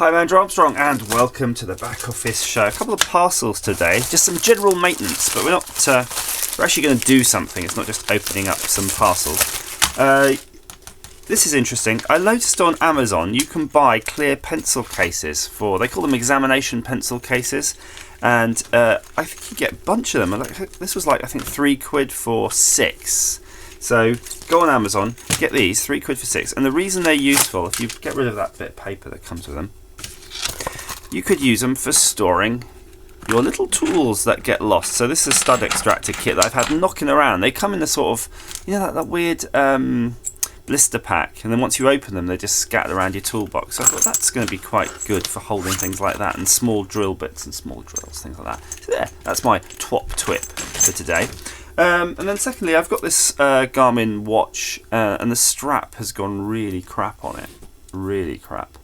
Hi, I'm Andrew Armstrong and welcome to the Back Office Show. A couple of parcels today, just some general maintenance, but we're actually going to do something. It's not just opening up some parcels. This is interesting. I noticed on Amazon you can buy clear pencil cases they call them examination pencil cases, and I think you get a bunch of them. This was I think £3 for 6. So go on Amazon, get these, £3 for 6. And the reason they're useful, if you get rid of that bit of paper that comes with them, you could use them for storing your little tools that get lost. So this is a stud extractor kit that I've had knocking around. They come in a sort of, that weird blister pack, and then once you open them they just scatter around your toolbox. So I thought that's going to be quite good for holding things like that, and small drill bits and small drills, things like that. So there, that's my twip for today. And then secondly, I've got this Garmin watch, and the strap has gone really crap on it. Really crap.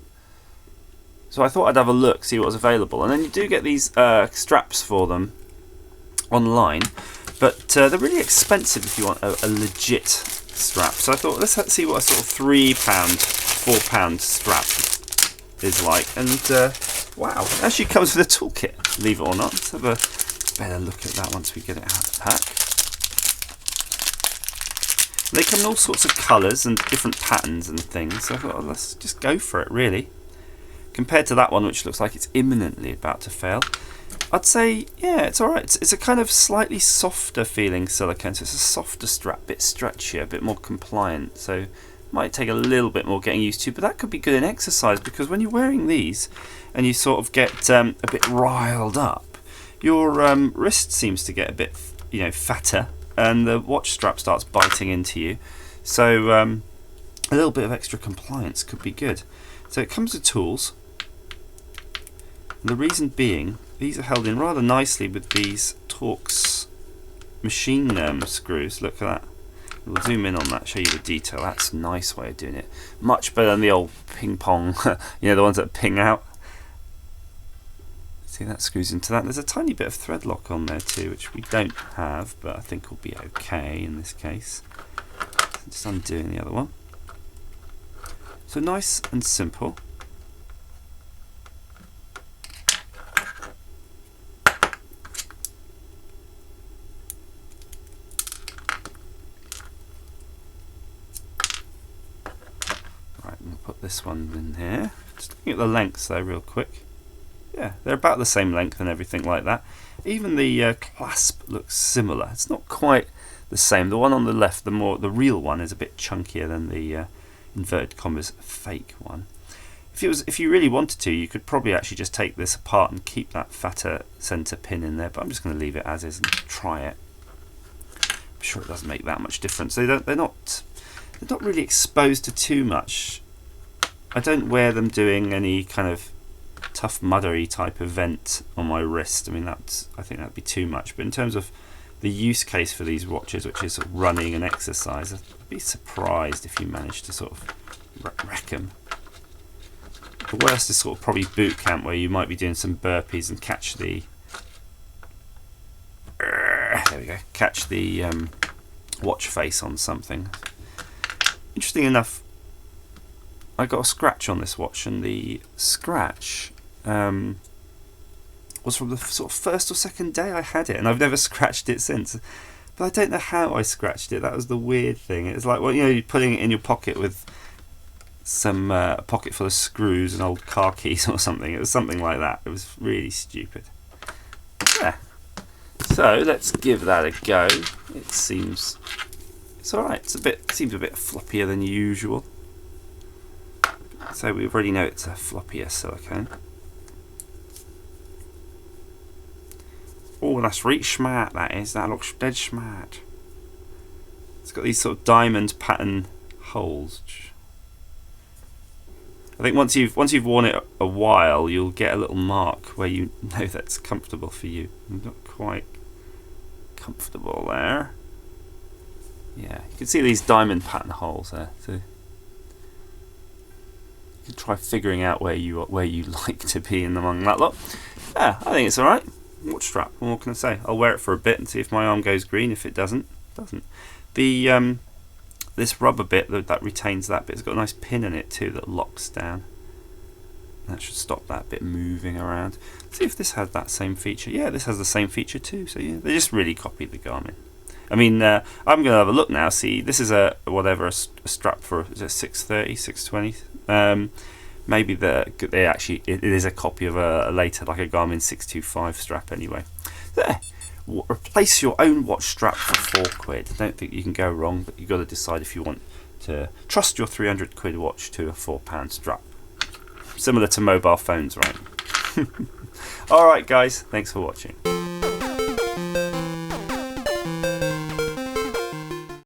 So I thought I'd have a look, see what was available. And then you do get these straps for them online, but they're really expensive if you want a legit strap. So I thought, let's see what a sort of £3, £4 strap is like. And wow, it actually comes with a toolkit, believe it or not. Let's have a better look at that once we get it out of the pack. They come in all sorts of colours and different patterns and things. So I thought, let's just go for it, really. Compared to that one, which looks like it's imminently about to fail, I'd say, yeah, it's alright. It's a kind of slightly softer feeling silicone, so it's a softer strap, a bit stretchier, a bit more compliant, so might take a little bit more getting used to, but that could be good in exercise, because when you're wearing these and you sort of get a bit riled up, your wrist seems to get a bit fatter, and the watch strap starts biting into you, so a little bit of extra compliance could be good. So it comes with tools. And the reason being, these are held in rather nicely with these Torx machine screws. Look at that. We'll zoom in on that, show you the detail. That's a nice way of doing it. Much better than the old ping pong, the ones that ping out. See, that screws into that. There's a tiny bit of thread lock on there too, which we don't have, but I think will be okay in this case. Just undoing the other one. So nice and simple. Right, we'll put this one in here. Just looking at the lengths though real quick. Yeah, they're about the same length and everything like that. Even the clasp looks similar. It's not quite the same. The one on the left, the real one, is a bit chunkier than the inverted commas fake one. If you really wanted to, you could probably actually just take this apart and keep that fatter center pin in there, but I'm just going to leave it as is and try it. I'm sure it doesn't make that much difference. They're not really exposed to too much. I don't wear them doing any kind of tough muddery type event on my wrist. I mean, I think that'd be too much, but in terms of the use case for these watches, which is running and exercise, I'd be surprised if you managed to sort of wreck them. The worst is sort of probably boot camp, where you might be doing some burpees and catch the watch face on something. Interesting enough, I got a scratch on this watch, and the scratch was from the sort of first or second day I had it, and I've never scratched it since. But I don't know how I scratched it. That was the weird thing. It's like, well, you're putting it in your pocket with some a pocket full of screws and old car keys or something. It was something like that. It was really stupid. Yeah. So let's give that a go. It's alright. Seems a bit floppier than usual. So we already know it's a floppier silicone. Oh, that's really smart, that is. That looks dead smart. It's got these sort of diamond pattern holes. I think once you've worn it a while, you'll get a little mark where you know that's comfortable for you. Not quite comfortable there. Yeah, you can see these diamond pattern holes there. So you can try figuring out where you like to be in among that lot. Yeah, I think it's all right. Watch strap. What can I say? I'll wear it for a bit and see if my arm goes green. If it doesn't. The this rubber bit that retains that bit has got a nice pin in it too that locks down. That should stop that bit moving around. See if this had that same feature. Yeah, this has the same feature too. So yeah, they just really copied the Garmin. I mean, I'm going to have a look now. See, this is a strap for, is it 630, 620? Maybe they actually, it is a copy of a later, like a Garmin 625 strap anyway. There. Replace your own watch strap for £4. I don't think you can go wrong, but you've got to decide if you want to trust your £300 watch to a £4 strap. Similar to mobile phones, right? Alright guys, thanks for watching.